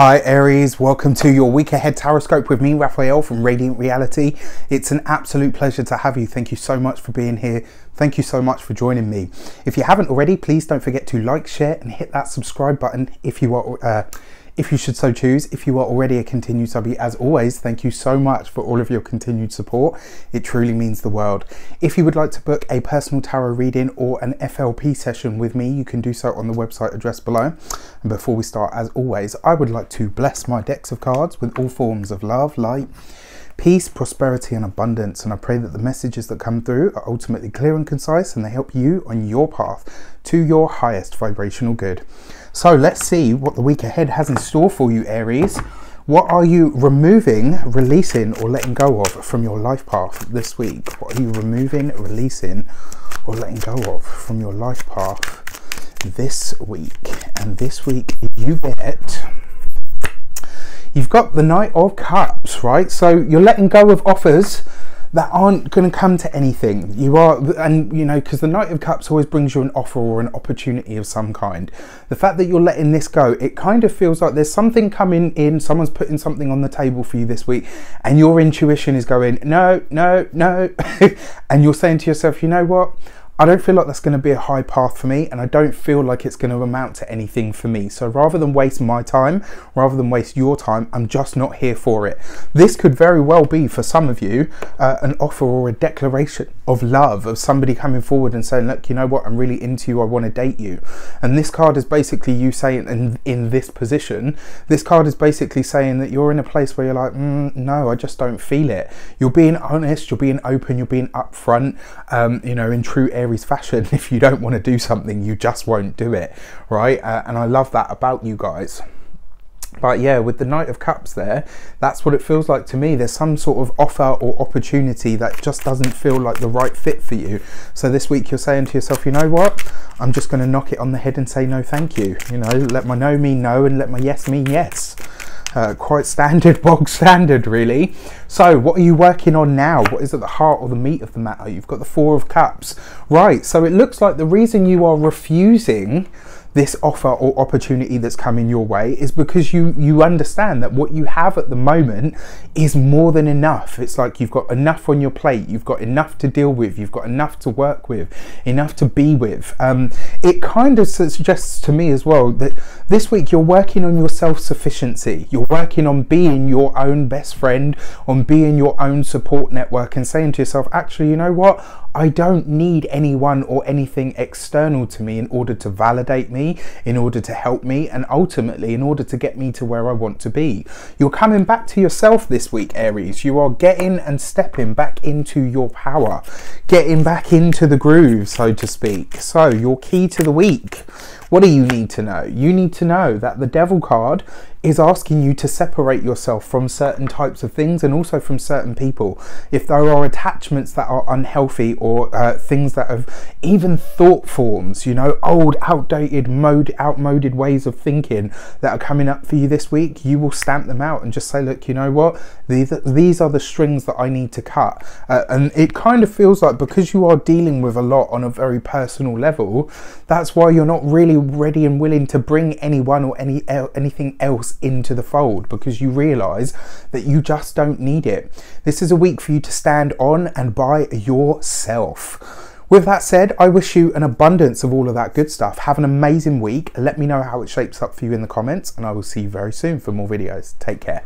Hi Aries, welcome to your week ahead tarot with me, Raphael from Reydiant Reality. It's an absolute pleasure to have you. Thank you so much for being here. Thank you so much for joining me. If you haven't already, please don't forget to like, share and hit that subscribe button if you are if you should so choose. If you are already a continued subbie, as always, thank you so much for all of your continued support. It truly means the world. If you would like to book a personal tarot reading or an FLP session with me, you can do so on the website address below. And before we start, as always, I would like to bless my decks of cards with all forms of love, light, peace, prosperity and abundance, and I pray that the messages that come through are ultimately clear and concise and they help you on your path to your highest vibrational good. So let's see what the week ahead has in store for you, Aries. What are you removing, releasing or letting go of from your life path this week? What are you removing, releasing or letting go of from your life path this week? And this week you've got the Knight of Cups, right? So you're letting go of offers that aren't going to come to anything. You are, and you know, because the Knight of Cups always brings you an offer or an opportunity of some kind. The fact that you're letting this go, it kind of feels like there's something coming in, someone's putting something on the table for you this week, and your intuition is going, no, no, no. And you're saying to yourself, you know what? I don't feel like that's going to be a high path for me, and I don't feel like it's going to amount to anything for me. So rather than waste my time, rather than waste your time, I'm just not here for it. This could very well be for some of you an offer or a declaration of love, of somebody coming forward and saying, look, you know what, I'm really into you, I want to date you. And this card is basically you saying, in this position, this card is basically saying that you're in a place where you're like, no, I just don't feel it. You're being honest, you're being open, you're being upfront, you know, in true Aries fashion. If you don't want to do something, you just won't do it, right? And I love that about you guys. But yeah, with the Knight of Cups there, that's what it feels like to me. There's some sort of offer or opportunity that just doesn't feel like the right fit for you. So this week you're saying to yourself, you know what? I'm just going to knock it on the head and say no thank you. You know, let my no mean no and let my yes mean yes. Quite standard, bog standard really. So what are you working on now? What is at the heart or the meat of the matter? You've got the Four of Cups. Right, so it looks like the reason you are refusing this offer or opportunity that's coming your way is because you understand that what you have at the moment is more than enough. It's like you've got enough on your plate, you've got enough to deal with, you've got enough to work with, enough to be with. It kind of suggests to me as well that this week you're working on your self-sufficiency. You're working on being your own best friend, on being your own support network, and saying to yourself, actually, you know what? I don't need anyone or anything external to me in order to validate me, in order to help me, and ultimately in order to get me to where I want to be. You're coming back to yourself this week, Aries. You are getting and stepping back into your power, getting back into the groove, so to speak. So your key to the week. What do you need to know? You need to know that the Devil card is asking you to separate yourself from certain types of things and also from certain people. If there are attachments that are unhealthy or things that have even thought forms, you know, old, outdated, outmoded ways of thinking that are coming up for you this week, you will stamp them out and just say, look, you know what, these are the strings that I need to cut. And it kind of feels like because you are dealing with a lot on a very personal level, that's why you're not really ready and willing to bring anyone or anything else into the fold, because you realize that you just don't need it. This is a week for you to stand on and by yourself. With that said, I wish you an abundance of all of that good stuff. Have an amazing week. Let me know how it shapes up for you in the comments, and I will see you very soon for more videos. Take care.